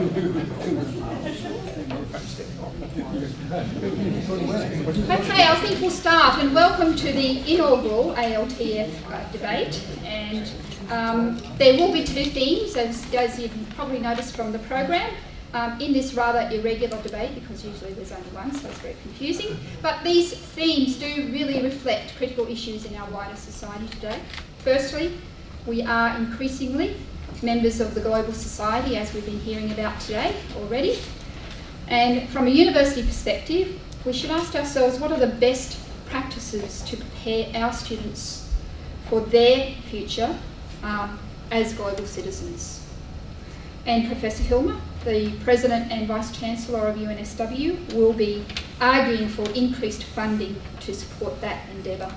Okay, I think we'll start, and welcome to the inaugural ALTF debate. And there will be two themes, as you've probably noticed from the program, in this rather irregular debate, because usually there's only one, so it's very confusing. But these themes do really reflect critical issues in our wider society today. Firstly, we are increasingly members of the global society, as we've been hearing about today already. And from a university perspective, we should ask ourselves, what are the best practices to prepare our students for their future as global citizens? And Professor Hilmer, the President and Vice-Chancellor of UNSW, will be arguing for increased funding to support that endeavour.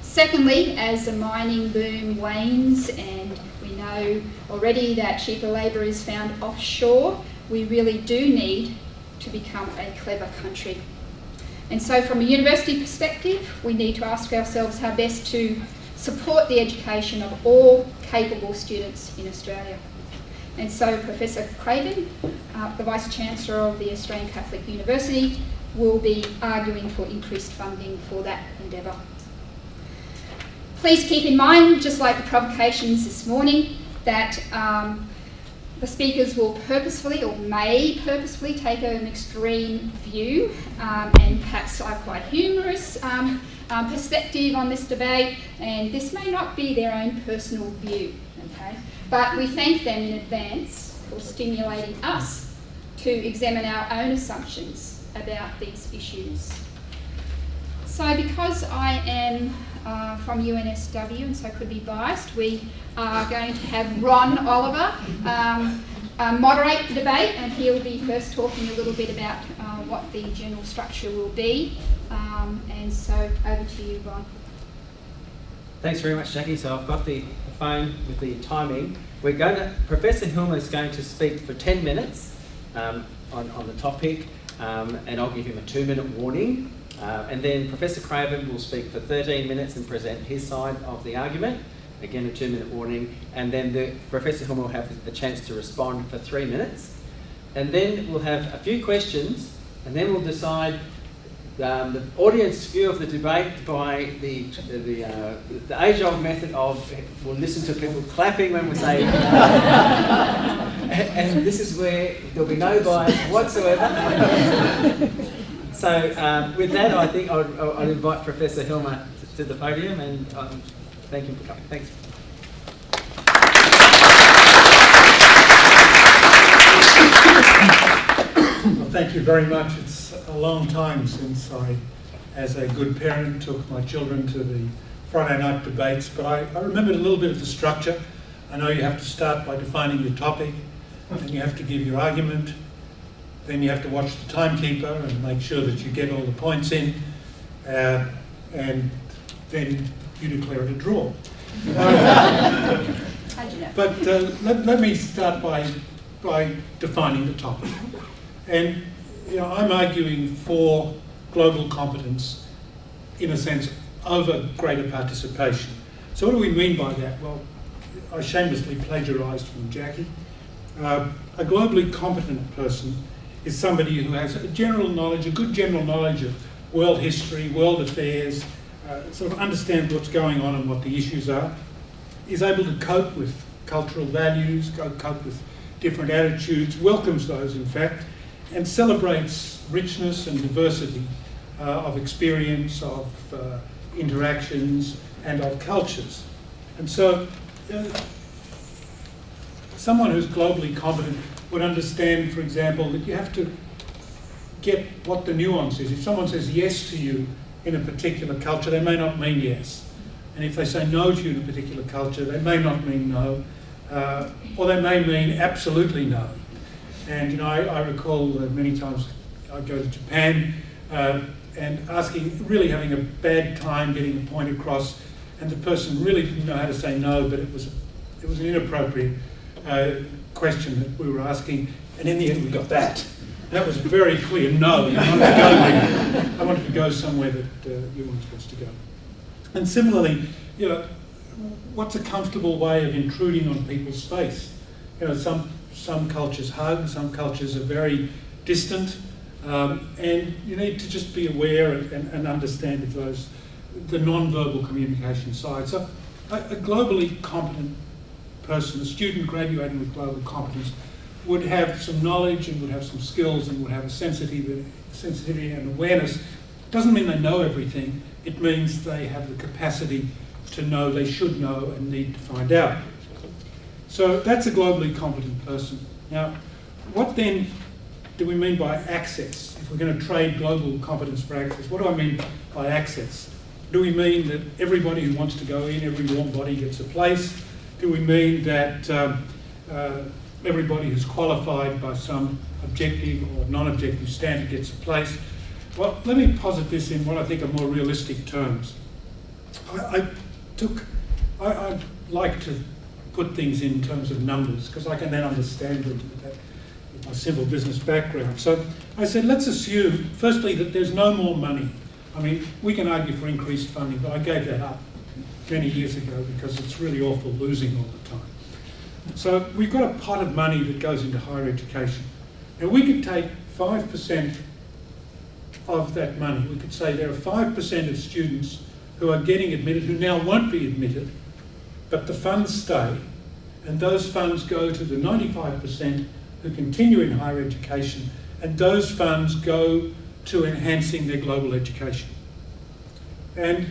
Secondly, as the mining boom wanes and we know already that cheaper labour is found offshore, we really do need to become a clever country. And so from a university perspective, we need to ask ourselves how best to support the education of all capable students in Australia. And so Professor Craven, the Vice-Chancellor of the Australian Catholic University, will be arguing for increased funding for that endeavour. Please keep in mind, just like the provocations this morning, that the speakers will purposefully or may purposefully take an extreme view and perhaps a quite humorous perspective on this debate, and this may not be their own personal view, okay? But we thank them in advance for stimulating us to examine our own assumptions about these issues. So because I am from UNSW and so could be biased, we are going to have Ron Oliver moderate the debate, and he'll be first talking a little bit about what the general structure will be. And so over to you, Ron. Thanks very much, Jackie. So I've got the phone with the timing. Professor Hilmer is going to speak for 10 minutes on the topic, and I'll give him a 2-minute warning. And then Professor Craven will speak for 13 minutes and present his side of the argument. Again, a 2-minute warning. And then Professor Hilmer will have the chance to respond for 3 minutes. And then we'll have a few questions, and then we'll decide the audience view of the debate by the age-old method of we'll listen to people clapping when we say and this is where there'll be no bias whatsoever. So with that, I think I'll invite Professor Hilmer to the podium, and thank him for coming. Thanks. Well, thank you very much. It's a long time since I, as a good parent, took my children to the Friday night debates, but I remembered a little bit of the structure. I know you have to start by defining your topic, then you have to give your argument, then you have to watch the timekeeper and make sure that you get all the points in, and then you declare it a draw. But let me start by defining the topic. And I'm arguing for global competence, in a sense, over greater participation. So what do we mean by that? Well, I shamelessly plagiarised from Jackie. A globally competent person is somebody who has a good general knowledge of world history, world affairs, sort of understands what's going on and what the issues are, is able to cope with cultural values, cope with different attitudes, welcomes those in fact, and celebrates richness and diversity of experience, of interactions, and of cultures. And so someone who's globally competent would understand, for example, that you have to get what the nuance is. If someone says yes to you in a particular culture, they may not mean yes. And if they say no to you in a particular culture, they may not mean no, or they may mean absolutely no. And I recall many times I go to Japan and really having a bad time getting a point across, and the person really didn't know how to say no, but it was an inappropriate question that we were asking, and in the end we got that. And that was a very clear no. I wanted to go somewhere that you weren't supposed to go. And similarly, what's a comfortable way of intruding on people's space? Some some cultures hug, some cultures are very distant, and you need to just be aware and understand of the non-verbal communication side. So a globally competent person, a student graduating with global competence, would have some knowledge and would have some skills and would have a sensitivity and awareness. Doesn't mean they know everything, it means they have the capacity to know they should know and need to find out. So that's a globally competent person. Now, what then do we mean by access? If we're going to trade global competence for access, what do I mean by access? Do we mean that everybody who wants to go in, every warm body gets a place? Do we mean that everybody who's qualified by some objective or non-objective standard gets a place? Well, let me posit this in what I think are more realistic terms. I like to put things in terms of numbers because I can then understand them with my simple business background. So I said, let's assume, firstly, that there's no more money. I mean, we can argue for increased funding, but I gave that up many years ago because it's really awful losing all the time. So we've got a pot of money that goes into higher education. Now we could take 5% of that money. We could say there are 5% of students who are getting admitted who now won't be admitted, but the funds stay, and those funds go to the 95% who continue in higher education, and those funds go to enhancing their global education. And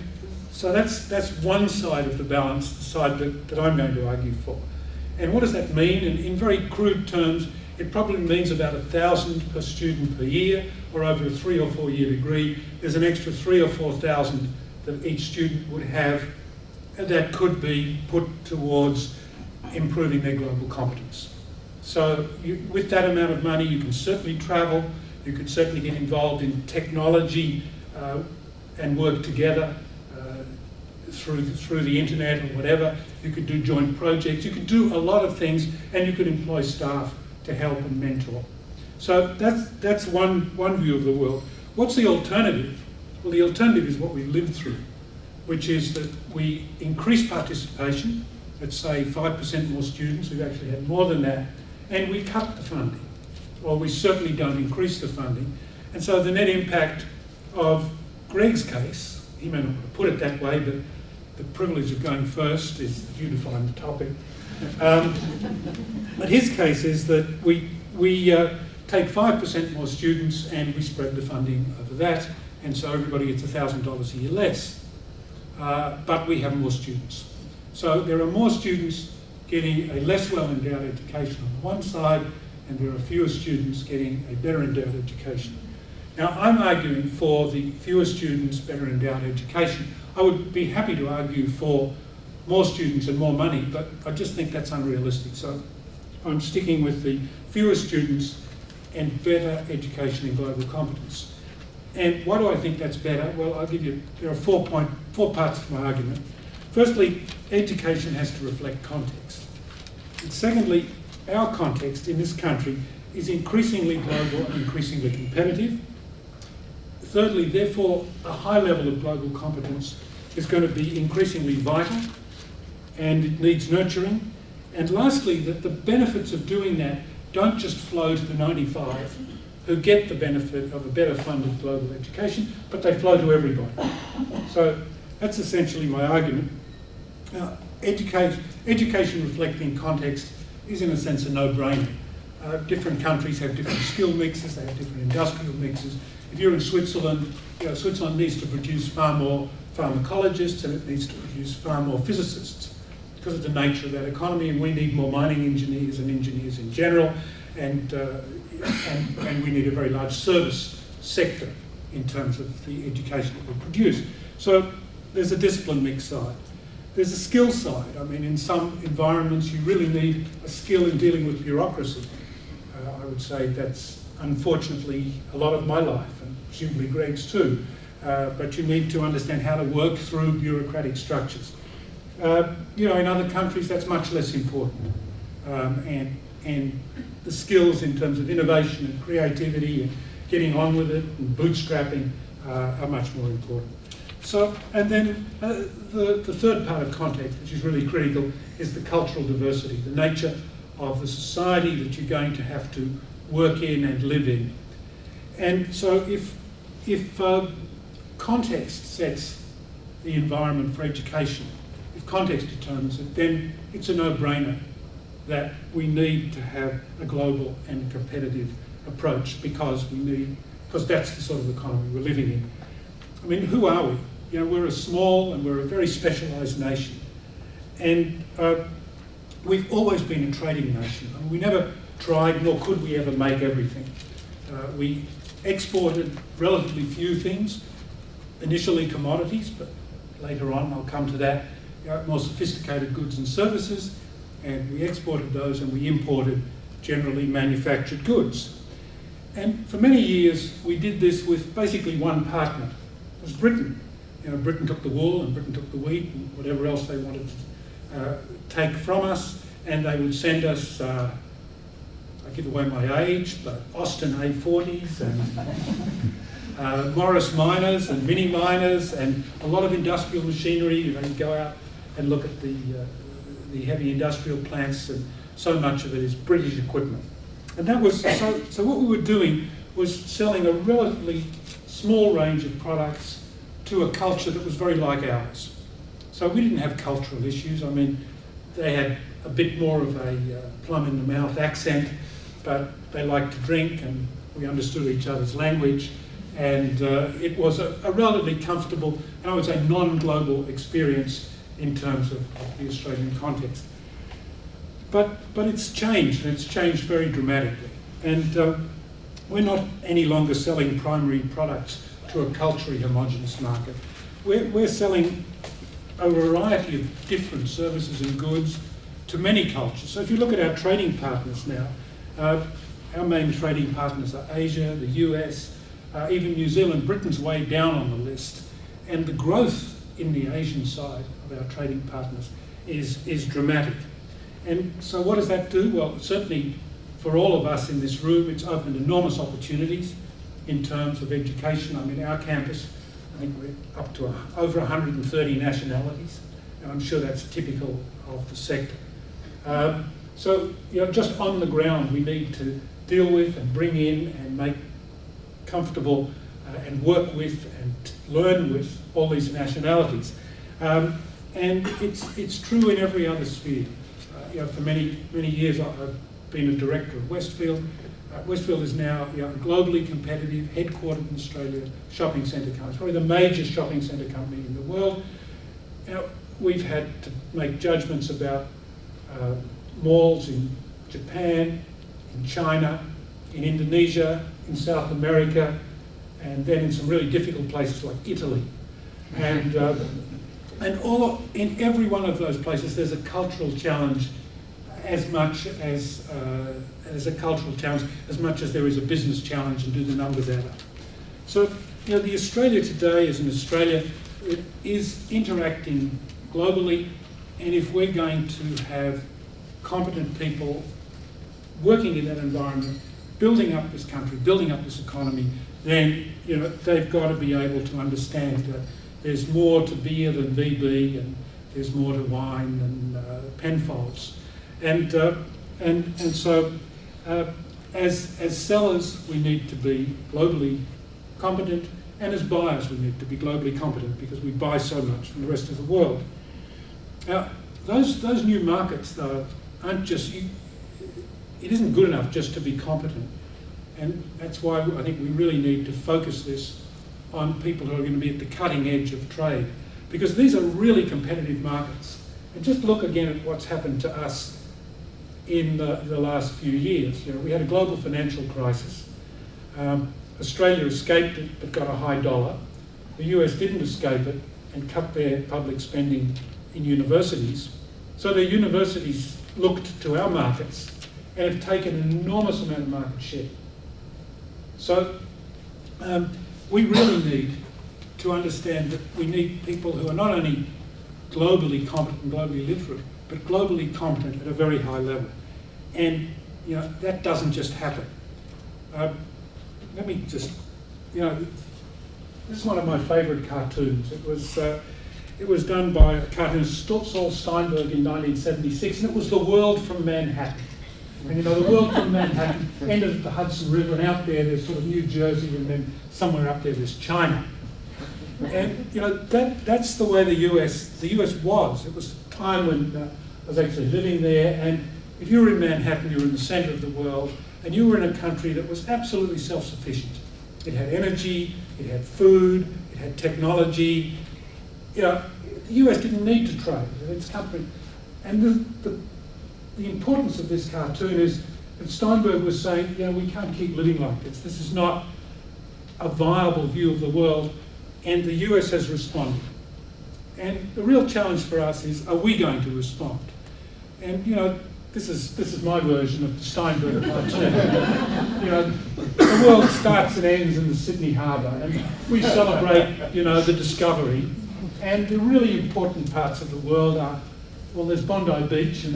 so that's one side of the balance, the side that I'm going to argue for. And what does that mean? In very crude terms, it probably means about 1,000 per student per year, or over a 3 or 4 year degree, there's an extra 3,000 or 4,000 that each student would have, and that could be put towards improving their global competence. So with that amount of money, you can certainly travel, you could certainly get involved in technology and work together through the internet or whatever. You could do joint projects, you could do a lot of things, and you could employ staff to help and mentor. So that's one view of the world. What's the alternative? Well, the alternative is what we lived through, which is that we increase participation, let's say 5% more students, we've actually had more than that, and we cut the funding, or we certainly don't increase the funding. And so the net impact of Greg's case, he may not want to put it that way, but the privilege of going first is that you define the topic. But his case is that we take 5% more students and we spread the funding over that, and so everybody gets $1,000 a year less. But we have more students. So there are more students getting a less well-endowed education on the one side, and there are fewer students getting a better endowed education. Now, I'm arguing for the fewer students, better endowed education. I would be happy to argue for more students and more money, but I just think that's unrealistic. So I'm sticking with the fewer students and better education in global competence. And why do I think that's better? Well, I'll give you, there are four parts to my argument. Firstly, education has to reflect context. And secondly, our context in this country is increasingly global and increasingly competitive. Thirdly, therefore, a high level of global competence is going to be increasingly vital and it needs nurturing. And lastly, that the benefits of doing that don't just flow to the 95 who get the benefit of a better funded global education, but they flow to everybody. So that's essentially my argument. Now, education reflecting context is in a sense a no-brainer. Different countries have different skill mixes, they have different industrial mixes. If you're in Switzerland, Switzerland needs to produce far more pharmacologists and it needs to produce far more physicists because of the nature of that economy, and we need more mining engineers and engineers in general, and we need a very large service sector in terms of the education that we produce. So there's a discipline mix side. There's a skill side. I mean, in some environments you really need a skill in dealing with bureaucracy. I would say that's unfortunately a lot of my life, and presumably Greg's too. But you need to understand how to work through bureaucratic structures. In other countries that's much less important. And the skills in terms of innovation and creativity and getting on with it and bootstrapping are much more important. So, and then the third part of context, which is really critical, is the cultural diversity, the nature of the society that you're going to have to work in and live in. And so if context sets the environment for education, if context determines it, then it's a no-brainer that we need to have a global and competitive approach because that's the sort of economy we're living in. I mean, who are we? You know, we're a small and we're a very specialised nation. And we've always been a trading nation. I mean, we never tried, nor could we ever make everything. We exported relatively few things, initially commodities, but later on, I'll come to that, more sophisticated goods and services, and we exported those and we imported generally manufactured goods. And for many years, we did this with basically one partner. It was Britain. You know, Britain took the wool and Britain took the wheat and whatever else they wanted to take from us, and they would send us, I give away my age, but Austin A40s and Morris miners and mini miners and a lot of industrial machinery. You know, you go out and look at the heavy industrial plants, and so much of it is British equipment. And that was, so what we were doing was selling a relatively small range of products to a culture that was very like ours. So we didn't have cultural issues. I mean, they had a bit more of a plum in the mouth accent, but they liked to drink and we understood each other's language. And it was a relatively comfortable, and I would say non-global experience in terms of the Australian context. But it's changed, and it's changed very dramatically. And we're not any longer selling primary products to a culturally homogenous market. We're selling a variety of different services and goods to many cultures. So if you look at our trading partners now, our main trading partners are Asia, the US, even New Zealand. Britain's way down on the list. And the growth in the Asian side of our trading partners is dramatic. And so what does that do? Well, certainly for all of us in this room, it's opened enormous opportunities in terms of education. I mean, our campus, I think we're up to over 130 nationalities, and I'm sure that's typical of the sector. So, you know, just on the ground, we need to deal with and bring in and make comfortable and work with and learn with all these nationalities. And it's true in every other sphere. You know, for many years I've been a director of Westfield. Westfield is now, you know, a globally competitive, headquartered in Australia, shopping centre company. It's probably the major shopping centre company in the world. You know, we've had to make judgments about malls in Japan, in China, in Indonesia, in South America, and then in some really difficult places like Italy. And in every one of those places, there's a cultural challenge as much as a cultural challenge, as much as there is a business challenge, and do the numbers add up. So, you know, the Australia today is an Australia that is interacting globally, and if we're going to have competent people working in that environment, building up this country, building up this economy, then, you know, they've got to be able to understand that there's more to beer than VB, and there's more to wine than Penfolds. And so, as sellers, we need to be globally competent, and as buyers, we need to be globally competent because we buy so much from the rest of the world. Now, those new markets, though, aren't just, it isn't good enough just to be competent. And that's why I think we really need to focus this on people who are going to be at the cutting edge of trade, because these are really competitive markets. And just look again at what's happened to us in the last few years. You know, we had a global financial crisis. Australia escaped it but got a high dollar. The US didn't escape it and cut their public spending in universities. So the universities looked to our markets and have taken an enormous amount of market share. So we really need to understand that we need people who are not only globally competent and globally literate, but globally competent at a very high level. And, you know, that doesn't just happen. Let me just, you know, this is one of my favourite cartoons. It was done by a cartoonist, Saul Steinberg, in 1976, and it was The World from Manhattan. And you know, the world from Manhattan ended at the Hudson River, and out there's sort of New Jersey, and then somewhere up there's China. And you know, that's the way the US was. It was a time when I was actually living there, and if you were in Manhattan, you were in the centre of the world, and you were in a country that was absolutely self-sufficient. It had energy, it had food, it had technology. You know, the US didn't need to trade. Its country, and the importance of this cartoon is that Steinberg was saying, you know, we can't keep living like this. This is not a viable view of the world, and the US has responded. And the real challenge for us is, are we going to respond? And you know, this is my version of the Steinberg cartoon. You know, the world starts and ends in the Sydney Harbour, and we celebrate, you know, the discovery. And the really important parts of the world are, well, there's Bondi Beach, and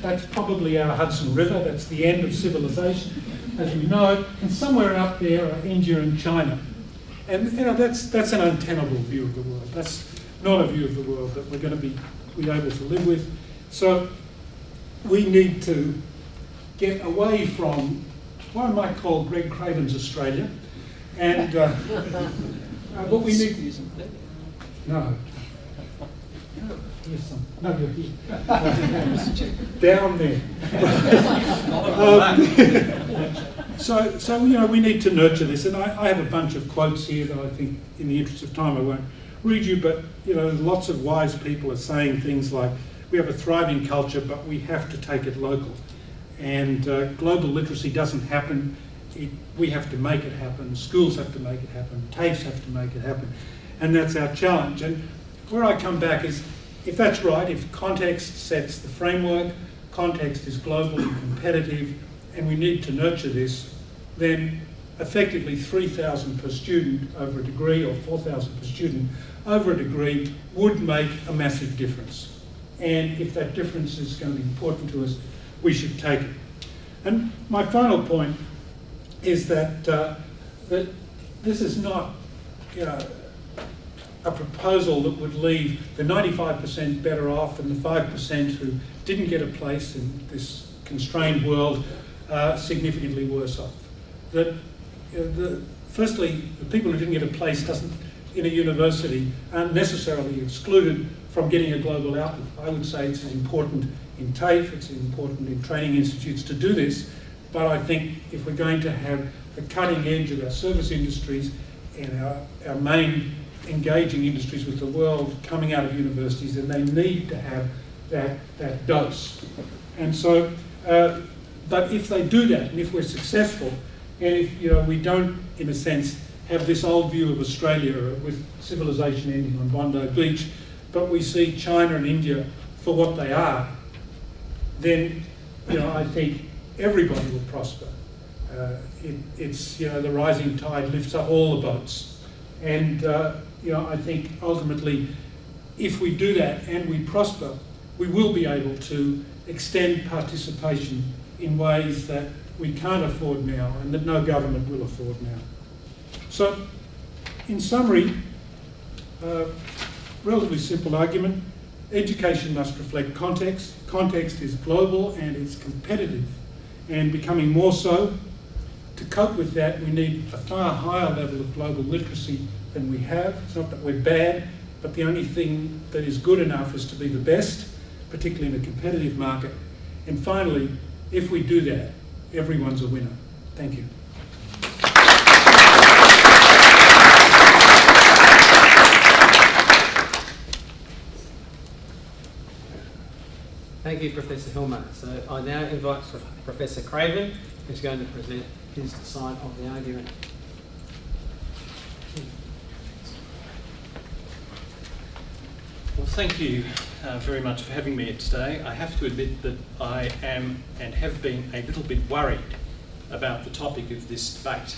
that's probably our Hudson River. That's the end of civilization, as we know it. And somewhere out there are India and China. And you know, that's an untenable view of the world. That's not a view of the world that we're going to be able to live with. So we need to get away from what I might call Greg Craven's Australia, and what we need. No. Here's some. No, you're here. Down there. So you know, we need to nurture this, and I have a bunch of quotes here that I think, in the interest of time, I won't read you, but you know, lots of wise people are saying things like, we have a thriving culture, but we have to take it local. And global literacy doesn't happen. We have to make it happen. Schools have to make it happen. TAFEs have to make it happen. And that's our challenge. And where I come back is, if that's right, if context sets the framework, context is global and competitive, and we need to nurture this, then effectively 3,000 per student over a degree, or 4,000 per student over a degree, would make a massive difference. And if that difference is going to be important to us, we should take it. And my final point is that that this is not, you know, a proposal that would leave the 95% better off and the 5% who didn't get a place in this constrained world significantly worse off. That firstly, the people who didn't get a place in a university aren't necessarily excluded from getting a global outlook. I would say it's important in TAFE, it's important in training institutes to do this, but I think if we're going to have the cutting edge of our service industries and our main engaging industries with the world coming out of universities, then they need to have that dose. And so, but if they do that, and if we're successful, and if, you know, we don't, in a sense, have this old view of Australia with civilization ending on Bondi Beach, but we see China and India for what they are, then, you know, I think everybody will prosper. It's, you know, the rising tide lifts up all the boats. And, you know, I think ultimately, if we do that and we prosper, we will be able to extend participation in ways that we can't afford now and that no government will afford now. So, in summary, relatively simple argument. Education must reflect context. Context is global and it's competitive and becoming more so. To cope with that, we need a far higher level of global literacy than we have. It's not that we're bad, but the only thing that is good enough is to be the best, particularly in a competitive market. And finally, if we do that, everyone's a winner. Thank you. Thank you, Professor Hilmer. So I now invite Professor Craven, who's going to present his side of the argument. Well, thank you very much for having me today. I have to admit that I am and have been a little bit worried about the topic of this debate.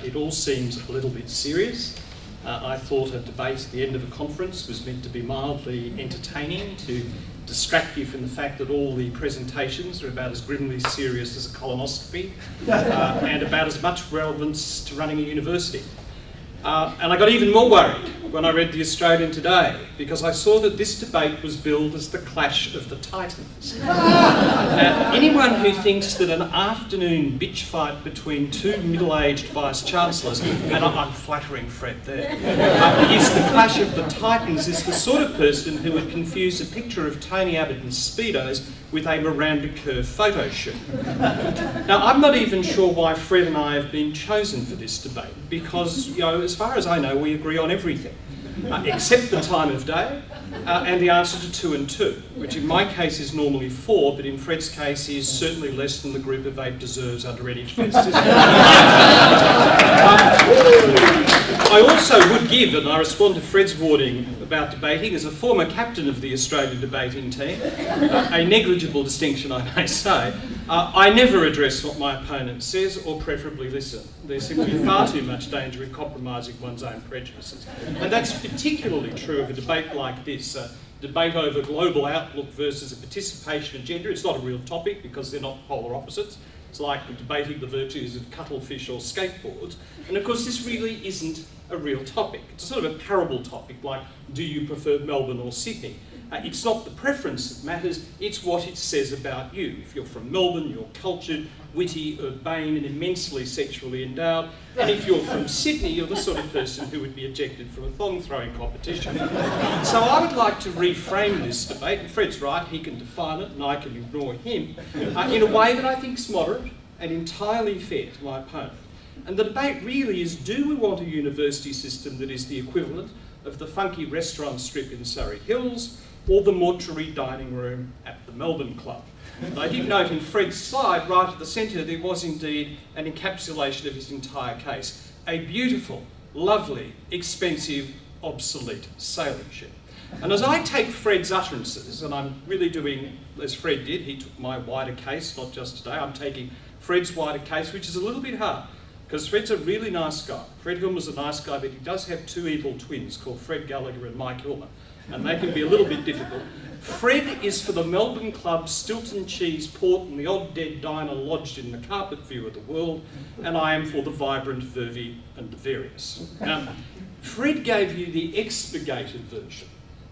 It all seems a little bit serious. I thought a debate at the end of a conference was meant to be mildly entertaining, to distract you from the fact that all the presentations are about as grimly serious as a colonoscopy and about as much relevance to running a university. And I got even more worried when I read The Australian today, because I saw that this debate was billed as the clash of the titans. Anyone who thinks that an afternoon bitch fight between two middle-aged vice-chancellors, and I'm flattering Fred there, is the clash of the titans, is the sort of person who would confuse a picture of Tony Abbott in Speedos with a Miranda Kerr photo shoot. Now, I'm not even sure why Fred and I have been chosen for this debate, because, you know, as far as I know, we agree on everything, except the time of day and the answer to 2 and 2, which in my case is normally 4, but in Fred's case is certainly less than the group of 8 deserves under any test. I also would give, and I respond to Fred's warning about debating, as a former captain of the Australian debating team, a negligible distinction I may say, I never address what my opponent says, or preferably listen. There's simply far too much danger in compromising one's own prejudices. And that's particularly true of a debate like this, a debate over global outlook versus a participation agenda. It's not a real topic because they're not polar opposites. It's like debating the virtues of cuttlefish or skateboards. And of course, this really isn't a real topic. It's a sort of a parable topic, like, do you prefer Melbourne or Sydney? It's not the preference that matters, it's what it says about you. If you're from Melbourne, you're cultured, witty, urbane, and immensely sexually endowed. And if you're from Sydney, you're the sort of person who would be ejected from a thong-throwing competition. So I would like to reframe this debate, and Fred's right, he can define it and I can ignore him, in a way that I think is moderate and entirely fair to my opponent. And the debate really is, do we want a university system that is the equivalent of the funky restaurant strip in Surrey Hills, or the mortuary dining room at the Melbourne Club? And I did note in Fred's slide, right at the centre, there was indeed an encapsulation of his entire case. A beautiful, lovely, expensive, obsolete sailing ship. And as I take Fred's utterances, and I'm really doing as Fred did, he took my wider case, not just today, I'm taking Fred's wider case, which is a little bit hard, because Fred's a really nice guy. Fred Hilmer's a nice guy, but he does have 2 evil twins called Fred Gallagher and Mike Hilmer, and they can be a little bit difficult. Fred is for the Melbourne Club, Stilton cheese, port, and the odd dead diner lodged in the carpet view of the world, and I am for the vibrant, verve, and the various. Now, Fred gave you the expurgated version.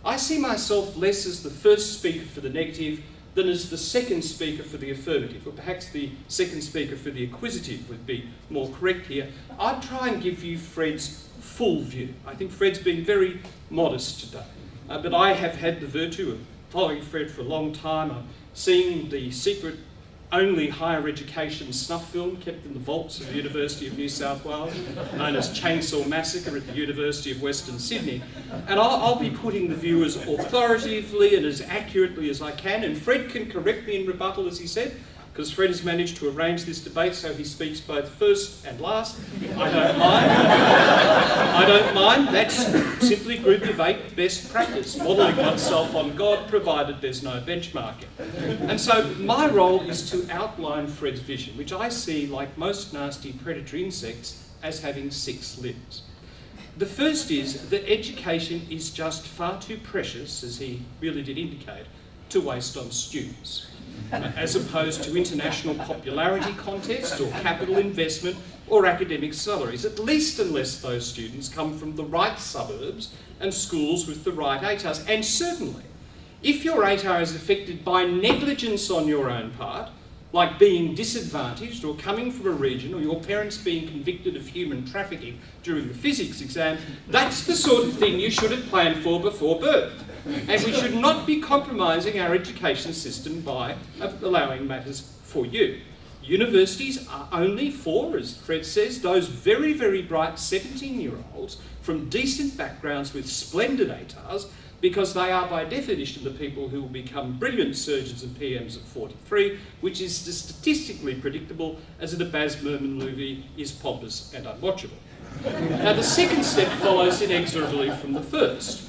I see myself less as the first speaker for the negative than as the second speaker for the affirmative, or perhaps the second speaker for the acquisitive would be more correct here. I'd try and give you Fred's full view. I think Fred's been very modest today, but I have had the virtue of following Fred for a long time. I've seen the secret only higher education snuff film kept in the vaults of the University of New South Wales, known as Chainsaw Massacre at the University of Western Sydney. And I'll be putting the view as authoritatively and as accurately as I can, and Fred can correct me in rebuttal, as he said, because Fred has managed to arrange this debate so he speaks both first and last. I don't mind. I don't mind. That's simply group debate best practice, modelling oneself on God, provided there's no benchmarking. And so my role is to outline Fred's vision, which I see, like most nasty predatory insects, as having 6 limbs. The first is that education is just far too precious, as he really did indicate, to waste on students, as opposed to international popularity contests or capital investment or academic salaries, at least unless those students come from the right suburbs and schools with the right ATARs. And certainly, if your ATAR is affected by negligence on your own part, like being disadvantaged or coming from a region or your parents being convicted of human trafficking during the physics exam, that's the sort of thing you should have planned for before birth. And we should not be compromising our education system by allowing matters for you. Universities are only for, as Fred says, those very, very bright 17-year-olds from decent backgrounds with splendid ATARs, because they are by definition the people who will become brilliant surgeons and PMs at 43, which is statistically predictable, as a Baz Luhrmann movie is pompous and unwatchable. Now, the second step follows inexorably from the first.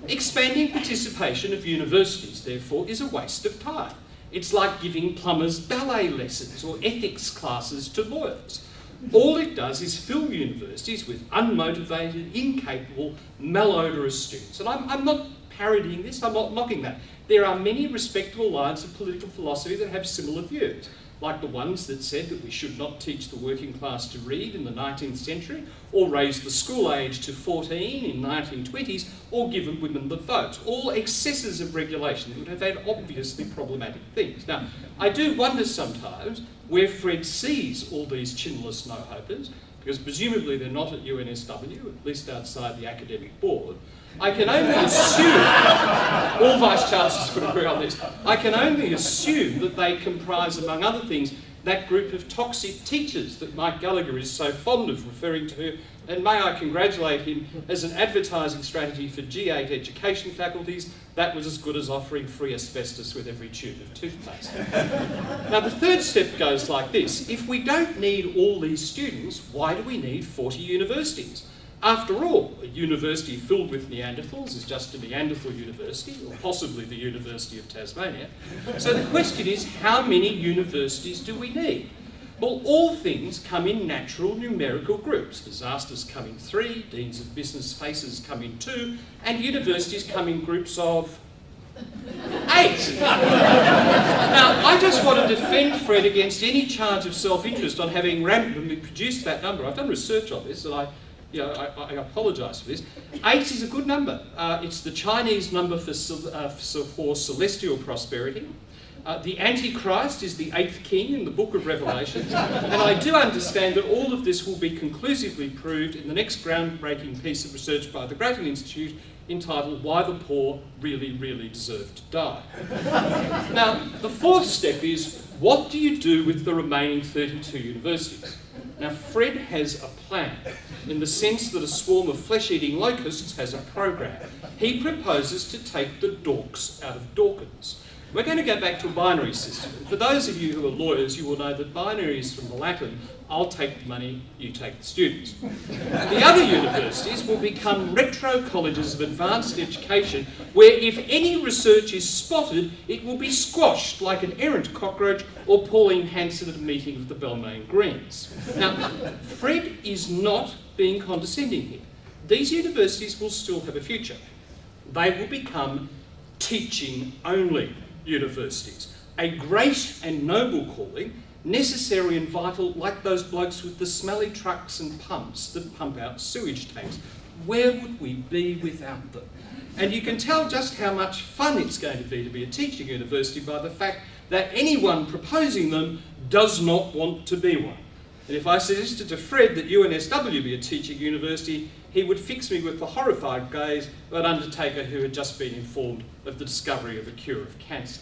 Expanding participation of universities, therefore, is a waste of time. It's like giving plumbers ballet lessons or ethics classes to lawyers. All it does is fill universities with unmotivated, incapable, malodorous students. And I'm not parodying this, I'm not knocking that. There are many respectable lines of political philosophy that have similar views. like the ones that said that we should not teach the working class to read in the 19th century, or raise the school age to 14 in 1920s, or given women the vote. All excesses of regulation that would have had obviously problematic things. Now, I do wonder sometimes where Fred sees all these chinless no-hopers, because presumably they're not at UNSW, at least outside the academic board. I can only assume, all Vice-Chancellors would agree on this, I can only assume that they comprise, among other things, that group of toxic teachers that Mike Gallagher is so fond of referring to, and may I congratulate him as an advertising strategy for G8 education faculties, that was as good as offering free asbestos with every tube of toothpaste. Now the third step goes like this: if we don't need all these students, why do we need 40 universities? After all, a university filled with Neanderthals is just a Neanderthal university, or possibly the University of Tasmania. So the question is, how many universities do we need? Well, all things come in natural numerical groups. Disasters come in 3, deans of business faces come in 2, and universities come in groups of 8. Now, I just want to defend Fred against any charge of self-interest on having randomly produced that number. I've done research on this, and I apologise for this. 8 is a good number. It's the Chinese number for celestial prosperity. The Antichrist is the 8th king in the Book of Revelation. And I do understand that all of this will be conclusively proved in the next groundbreaking piece of research by the Grattan Institute entitled Why the Poor Really, Really Deserve to Die. Now, the fourth step is, what do you do with the remaining 32 universities? Now, Fred has a plan, in the sense that a swarm of flesh-eating locusts has a program. He proposes to take the dorks out of Dawkins. We're going to go back to a binary system. For those of you who are lawyers, you will know that binary is from the Latin, I'll take the money, you take the students. The other universities will become retro colleges of advanced education, where if any research is spotted, it will be squashed like an errant cockroach or Pauline Hanson at a meeting of the Balmain Greens. Now, Fred is not being condescending here. These universities will still have a future. They will become teaching-only universities. A great and noble calling, necessary and vital, like those blokes with the smelly trucks and pumps that pump out sewage tanks. Where would we be without them? And you can tell just how much fun it's going to be a teaching university by the fact that anyone proposing them does not want to be one. And if I suggested to Fred that UNSW be a teaching university, he would fix me with the horrified gaze of an undertaker who had just been informed of the discovery of a cure of cancer.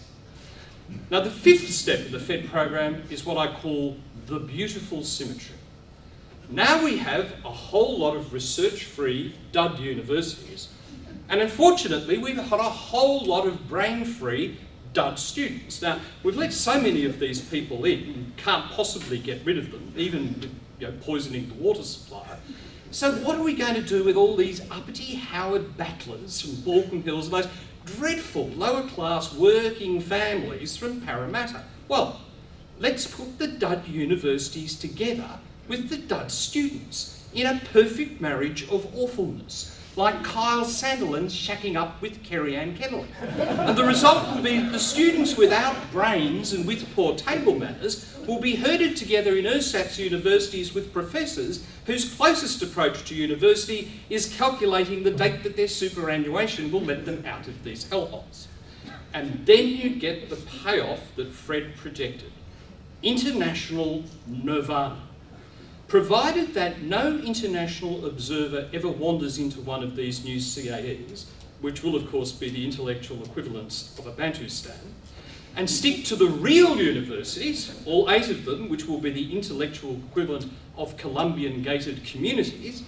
Now, the fifth step of the FED program is what I call the beautiful symmetry. Now we have a whole lot of research-free dud universities, and unfortunately we've got a whole lot of brain-free dud students. Now, we've let so many of these people in, you can't possibly get rid of them, even with, poisoning the water supply. So what are we going to do with all these uppity Howard battlers from Balkan Hills and those dreadful lower-class working families from Parramatta? Well, let's put the dud universities together with the dud students in a perfect marriage of awfulness, like Kyle Sandilands shacking up with Kerry-Ann Kennelly. And the result will be the students without brains and with poor table manners will be herded together in ersatz universities with professors whose closest approach to university is calculating the date that their superannuation will let them out of these hellholes. And then you get the payoff that Fred projected. International nirvana. Provided that no international observer ever wanders into one of these new CAEs, which will of course be the intellectual equivalents of a Bantustan, and stick to the real universities, all 8 of them, which will be the intellectual equivalent of Columbian gated communities,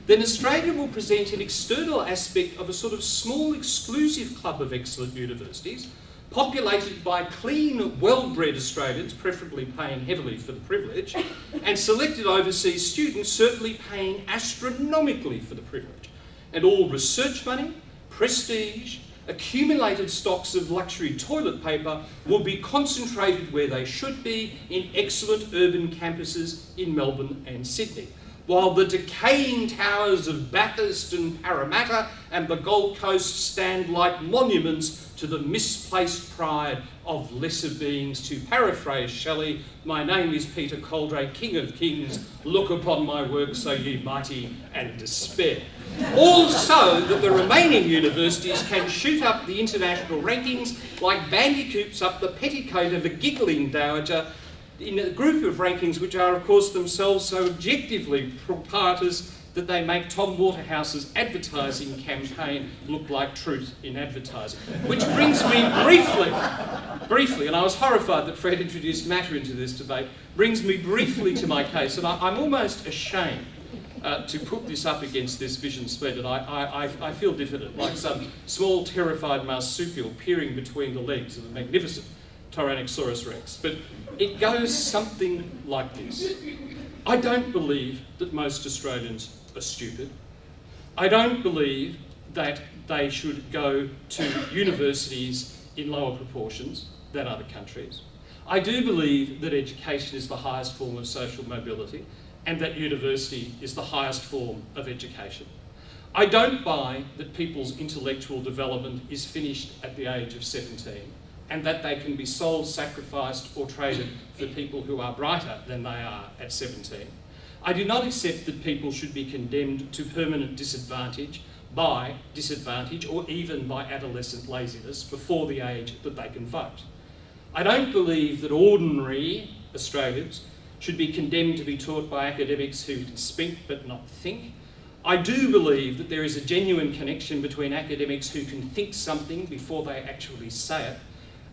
then Australia will present an external aspect of a sort of small exclusive club of excellent universities, populated by clean, well-bred Australians, preferably paying heavily for the privilege, and selected overseas students certainly paying astronomically for the privilege. And all research money, prestige, accumulated stocks of luxury toilet paper will be concentrated where they should be, in excellent urban campuses in Melbourne and Sydney. while the decaying towers of Bathurst and Parramatta and the Gold Coast stand like monuments to the misplaced pride of lesser beings. To paraphrase Shelley, my name is Peter Coldray, King of Kings, look upon my work, so ye mighty, and despair. Also, that the remaining universities can shoot up the international rankings like bandicoots up the petticoat of a giggling dowager, in a group of rankings which are, of course, themselves so objectively proprietors that they make Tom Waterhouse's advertising campaign look like truth in advertising. Which brings me briefly, and I was horrified that Fred introduced matter into this debate, brings me briefly to my case, and I'm almost ashamed to put this up against this vision spread, and I feel diffident, like some small terrified marsupial peering between the legs of a magnificent Tyrannosaurus Rex. But it goes something like this. I don't believe that most Australians are stupid. I don't believe that they should go to universities in lower proportions than other countries. I do believe that education is the highest form of social mobility and that university is the highest form of education. I don't buy that people's intellectual development is finished at the age of 17 and that they can be sold, sacrificed or traded for people who are brighter than they are at 17. I do not accept that people should be condemned to permanent disadvantage by disadvantage or even by adolescent laziness before the age that they can vote. I don't believe that ordinary Australians should be condemned to be taught by academics who can speak but not think. I do believe that there is a genuine connection between academics who can think something before they actually say it.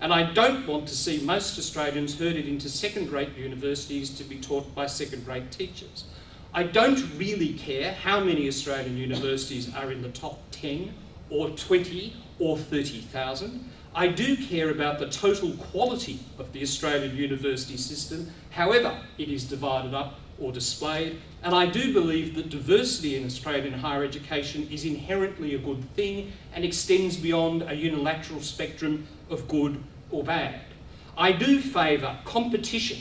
And I don't want to see most Australians herded into second-rate universities to be taught by second-rate teachers. I don't really care how many Australian universities are in the top 10 or 20 or 30,000. I do care about the total quality of the Australian university system, however it is divided up or displayed. And I do believe that diversity in Australian higher education is inherently a good thing and extends beyond a unilateral spectrum of good or bad. I do favour competition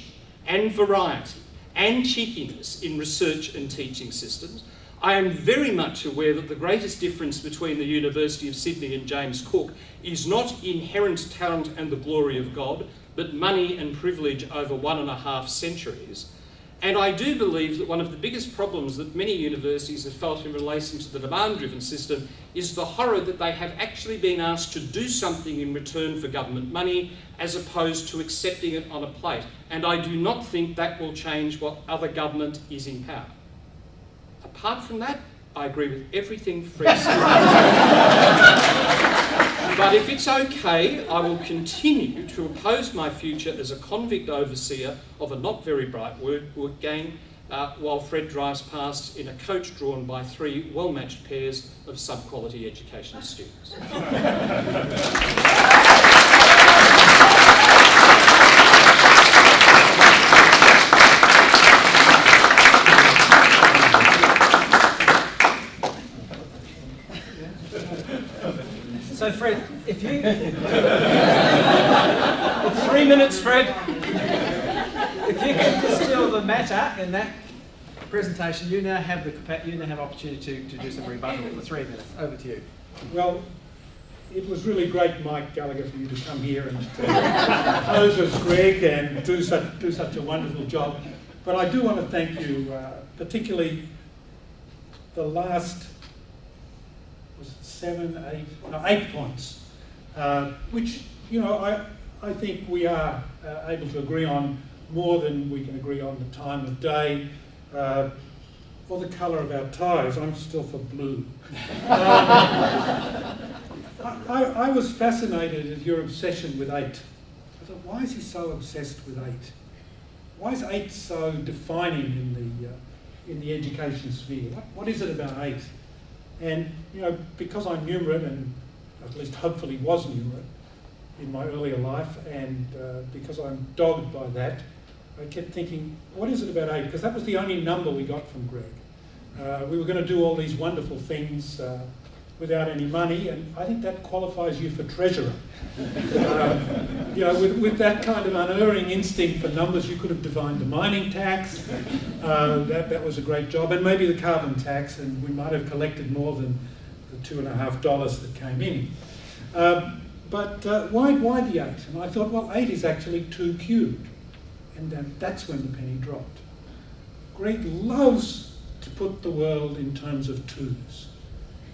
and variety and cheekiness in research and teaching systems. I am very much aware that the greatest difference between the University of Sydney and James Cook is not inherent talent and the glory of God, but money and privilege over 1.5 centuries. And I do believe that one of the biggest problems that many universities have felt in relation to the demand-driven system is the horror that they have actually been asked to do something in return for government money as opposed to accepting it on a plate. And I do not think that will change what other government is in power. Apart from that, I agree with everything Fred said. But if it's okay, I will continue to oppose my future as a convict overseer of a not very bright work gang while Fred drives past in a coach drawn by 3 well-matched pairs of sub-quality education students. So Fred, if you... 3 minutes, Fred. If you can distill the matter in that presentation, you now have opportunity to do some rebuttal for 3 minutes. Over to you. Well, it was really great, Mike Gallagher, for you to come here and pose as Greg and do such a wonderful job. But I do want to thank you, particularly the last 8 points, which, you know, I think we are able to agree on more than we can agree on the time of day or the colour of our ties. I'm still for blue. I was fascinated at your obsession with 8. I thought, why is he so obsessed with 8? Why is 8 so defining in the education sphere? What is it about 8? And, you know, because I'm numerate, and at least hopefully was numerate in my earlier life, and because I'm dogged by that, I kept thinking, what is it about 8? Because that was the only number we got from Greg. We were going to do all these wonderful things without any money, and I think that qualifies you for treasurer. You know, with that kind of unerring instinct for numbers, you could have defined the mining tax. That was a great job, and maybe the carbon tax, and we might have collected more than the $2.50 that came in. But why the 8? And I thought, well, 8 is actually 2 cubed, and that's when the penny dropped. Greg loves to put the world in terms of twos,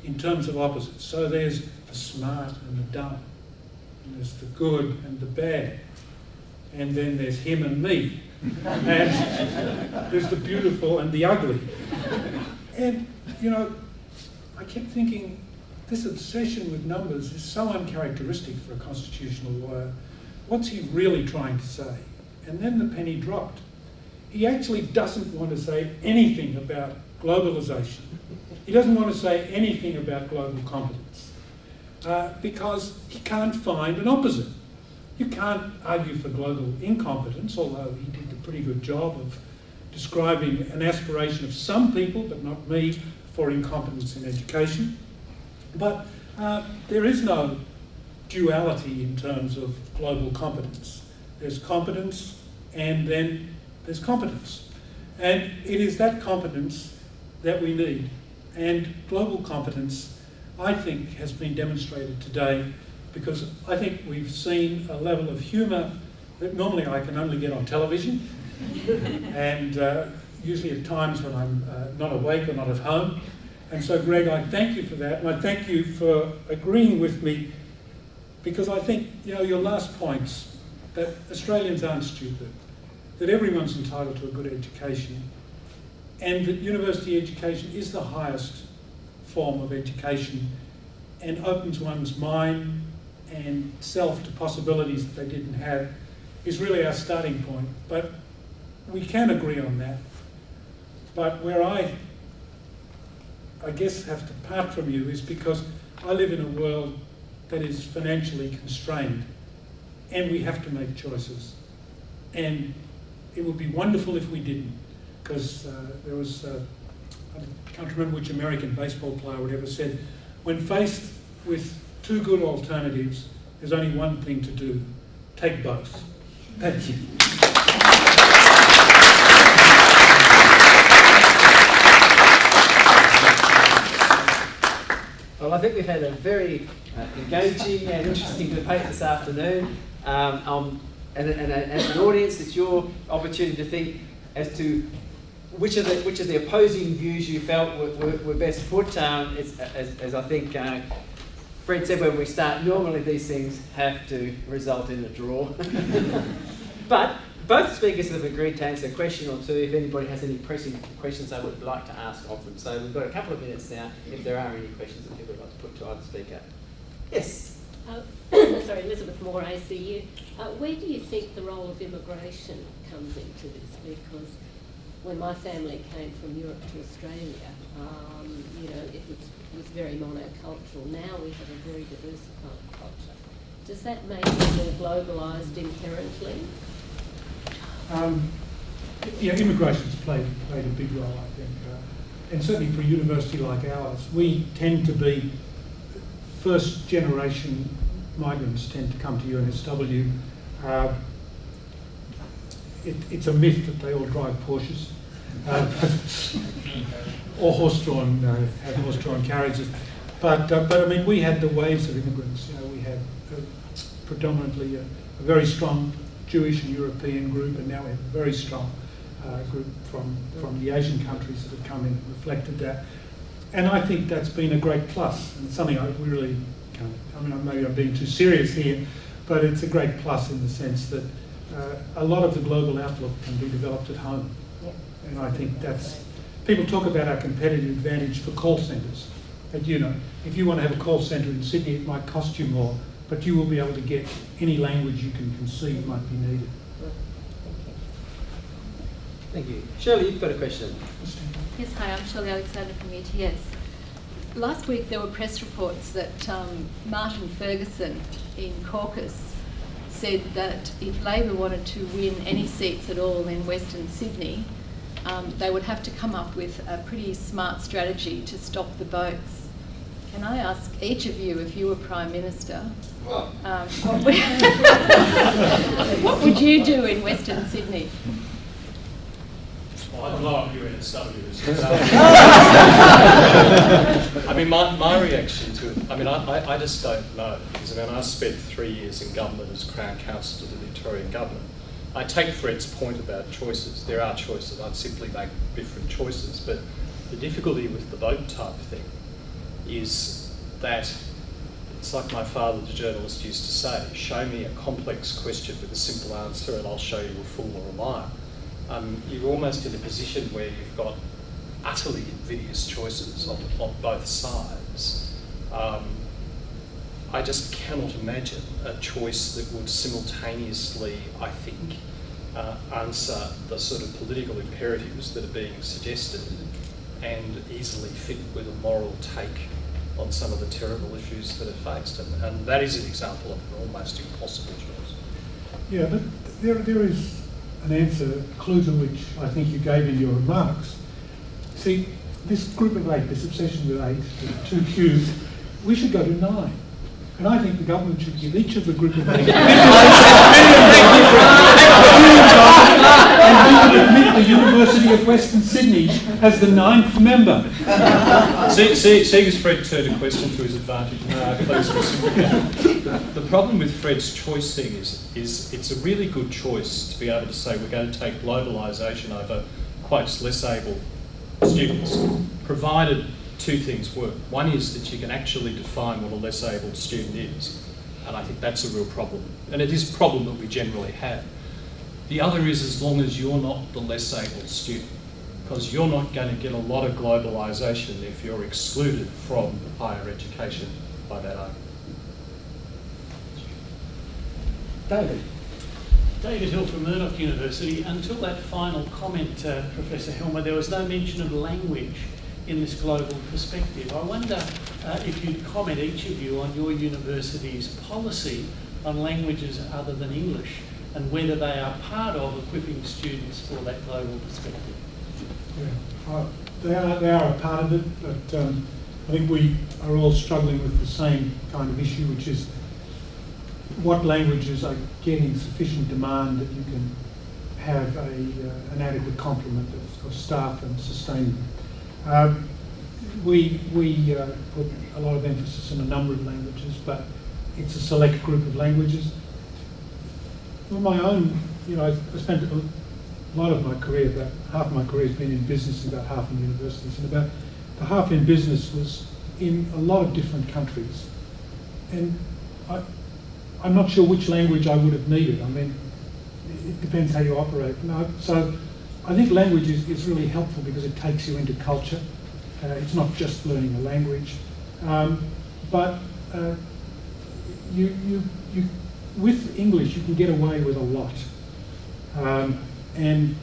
in terms of opposites. So there's the smart and the dumb, and there's the good and the bad, and then there's him and me, and there's the beautiful and the ugly. And, you know, I kept thinking, this obsession with numbers is so uncharacteristic for a constitutional lawyer. What's he really trying to say? And then the penny dropped. He actually doesn't want to say anything about globalisation. He doesn't want to say anything about global competence because he can't find an opposite. You can't argue for global incompetence, although he did a pretty good job of describing an aspiration of some people, but not me, for incompetence in education. But there is no duality in terms of global competence. There's competence and then there's competence. And it is that competence that we need. And global competence, I think, has been demonstrated today because I think we've seen a level of humour that normally I can only get on television and usually at times when I'm not awake or not at home. And so, Greg, I thank you for that, and I thank you for agreeing with me because I think, you know, your last points, that Australians aren't stupid, that everyone's entitled to a good education, and that university education is the highest form of education and opens one's mind and self to possibilities that they didn't have, is really our starting point. But we can agree on that. But where I guess have to part from you is because I live in a world that is financially constrained and we have to make choices. And it would be wonderful if we didn't, because there was, I can't remember which American baseball player would ever said, when faced with 2 good alternatives, there's only one thing to do, take both. Thank you. Well, I think we've had a very engaging and interesting debate this afternoon. And as an audience, it's your opportunity to think as to which of the opposing views you felt were best put. As I think Fred said when we start, normally these things have to result in a draw. But both speakers have agreed to answer a question or two if anybody has any pressing questions they would like to ask of them. So we've got a couple of minutes now if there are any questions that people would like to put to either speaker. Yes? Sorry, Elizabeth Moore, ACU. Where do you think the role of immigration comes into this? Because when my family came from Europe to Australia, you know, it was very monocultural. Now we have a very diversified culture. Does that make it more globalised inherently? Yeah, immigration's played a big role, I think. And certainly for a university like ours, we tend to be first generation migrants tend to come to UNSW. It's a myth that they all drive Porsches or have horse-drawn carriages. But I mean, we had the waves of immigrants. You know, we had predominantly a very strong Jewish and European group, and now we have a very strong group from the Asian countries that have come in and reflected that. And I think that's been a great plus, and it's something we really can't, I mean, maybe I'm being too serious here, but it's a great plus in the sense that a lot of the global outlook can be developed at home. Yep. And I think that's, people talk about our competitive advantage for call centres. And you know, if you want to have a call centre in Sydney, it might cost you more, but you will be able to get any language you can conceive might be needed. Thank you. Shirley, you've got a question. Yes, hi, I'm Shirley Alexander from ETS. Last week there were press reports that Martin Ferguson in caucus said that if Labor wanted to win any seats at all in Western Sydney, they would have to come up with a pretty smart strategy to stop the boats. Can I ask each of you, if you were Prime Minister, what would you do in Western Sydney? Well, I'd blow up UNSW. I mean, my reaction to it, I mean, I just don't know. Because I mean, I spent 3 years in government as Crown Counsel to the Victorian Government. I take Fred's point about choices. There are choices. I'd simply make different choices. But the difficulty with the vote type thing is that it's like my father, the journalist, used to say, show me a complex question with a simple answer and I'll show you a fool or a liar. You're almost in a position where you've got utterly invidious choices on both sides. I just cannot imagine a choice that would simultaneously, I think, answer the sort of political imperatives that are being suggested and easily fit with a moral take on some of the terrible issues that are faced. And that is an example of an almost impossible choice. Yeah, but there is an answer, a clue to which I think you gave in your remarks. See, this group of 8, this obsession with 8, with 2 cubes, we should go to 9. And I think the government should give each of the group of 8 and admit the University of Western Sydney as the 9th member. Seeing as Fred turned a question to his advantage, the problem with Fred's choice thing is it's a really good choice to be able to say we're going to take globalisation over quotes less able students, provided 2 things work. One is that you can actually define what a less able student is, and I think that's a real problem. And it is a problem that we generally have. The other is as long as you're not the less able student, because you're not going to get a lot of globalisation if you're excluded from higher education by that argument. David. David Hill from Murdoch University. Until that final comment, Professor Helmer, there was no mention of language in this global perspective. I wonder if you'd comment, each of you, on your university's policy on languages other than English and whether they are part of equipping students for that global perspective. Yeah, they are a part of it, but I think we are all struggling with the same kind of issue, which is what languages are getting sufficient demand that you can have an adequate complement of staff and sustain them. We put a lot of emphasis on a number of languages, but it's a select group of languages. On my own, I spent a lot of my career, about half my career has been in business and about half in universities, and about the half in business was in a lot of different countries. And I'm not sure which language I would have needed. I mean, it depends how you operate. So I think language is really helpful because it takes you into culture. It's not just learning a language. But with English, you can get away with a lot. And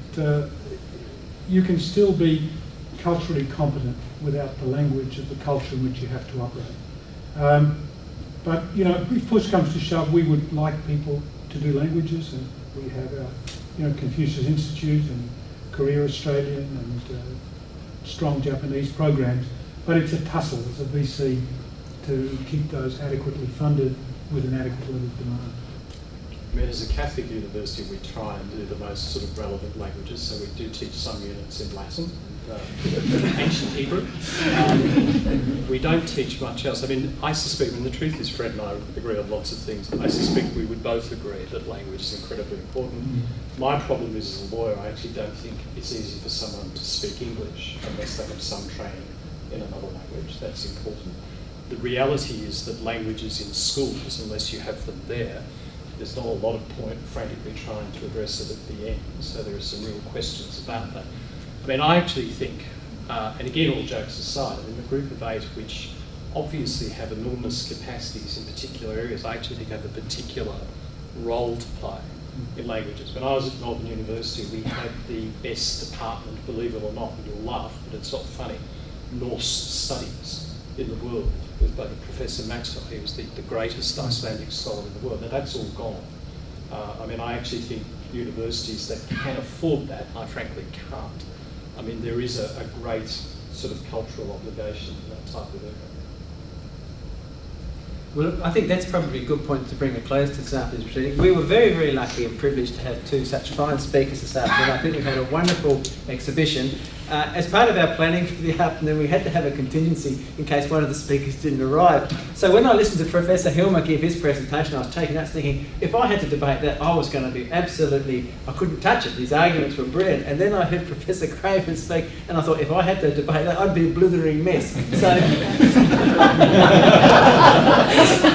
you can still be culturally competent without the language of the culture in which you have to operate. But if push comes to shove, we would like people to do languages, and we have our Confucius Institute and Korea Australian and strong Japanese programs. But it's a tussle as a VC to keep those adequately funded with an adequate level of demand. I mean, as a Catholic university, we try and do the most sort of relevant languages, so we do teach some units in Latin, ancient Hebrew. We don't teach much else. I mean, I suspect, the truth is Fred and I agree on lots of things. I suspect we would both agree that language is incredibly important. My problem is, as a lawyer, I actually don't think it's easy for someone to speak English unless they have some training in another language. That's important. The reality is that languages in schools, unless you have them there, there's not a lot of point frantically trying to address it at the end. So there are some real questions about that. I mean, I actually think, and again, all jokes aside, I mean, the group of 8 which obviously have enormous capacities in particular areas, I actually think have a particular role to play in languages. When I was at Melbourne University, we had the best department, believe it or not, and you'll laugh, but it's not funny, Norse studies in the world, with Professor Maxwell. He was the greatest Icelandic scholar in the world. Now that's all gone. I mean, I actually think universities that can afford that, I frankly can't. I mean, there is a great sort of cultural obligation in that type of area. Well, I think that's probably a good point to bring a close to this afternoon's proceeding. We were very, very lucky and privileged to have two such fine speakers this afternoon. I think we've had a wonderful exhibition. As part of our planning for the afternoon, we had to have a contingency in case one of the speakers didn't arrive. So when I listened to Professor Hilmer give his presentation, I was taken out thinking, if I had to debate that, I was going to be absolutely, I couldn't touch it. His arguments were brilliant. And then I heard Professor Craven speak, and I thought, if I had to debate that, I'd be a blithering mess. So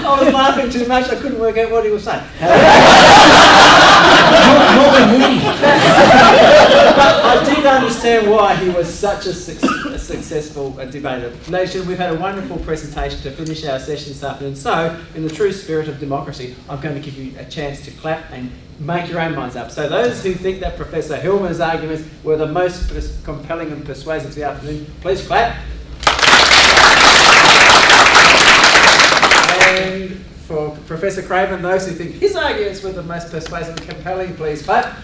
I was laughing too much, I couldn't work out what he was saying. But I did understand why he was such a successful debater. Ladies and gentlemen, we've had a wonderful presentation to finish our session this afternoon. So, in the true spirit of democracy, I'm going to give you a chance to clap and make your own minds up. So those who think that Professor Hilmer's arguments were the most compelling and persuasive of the afternoon, please clap. And for Professor Craven, those who think his arguments were the most persuasive and compelling, please clap.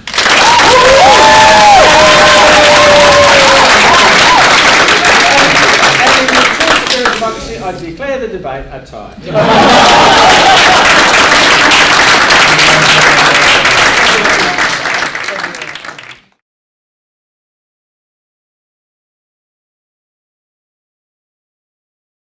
And in the true spirit of democracy, I declare the debate a tie.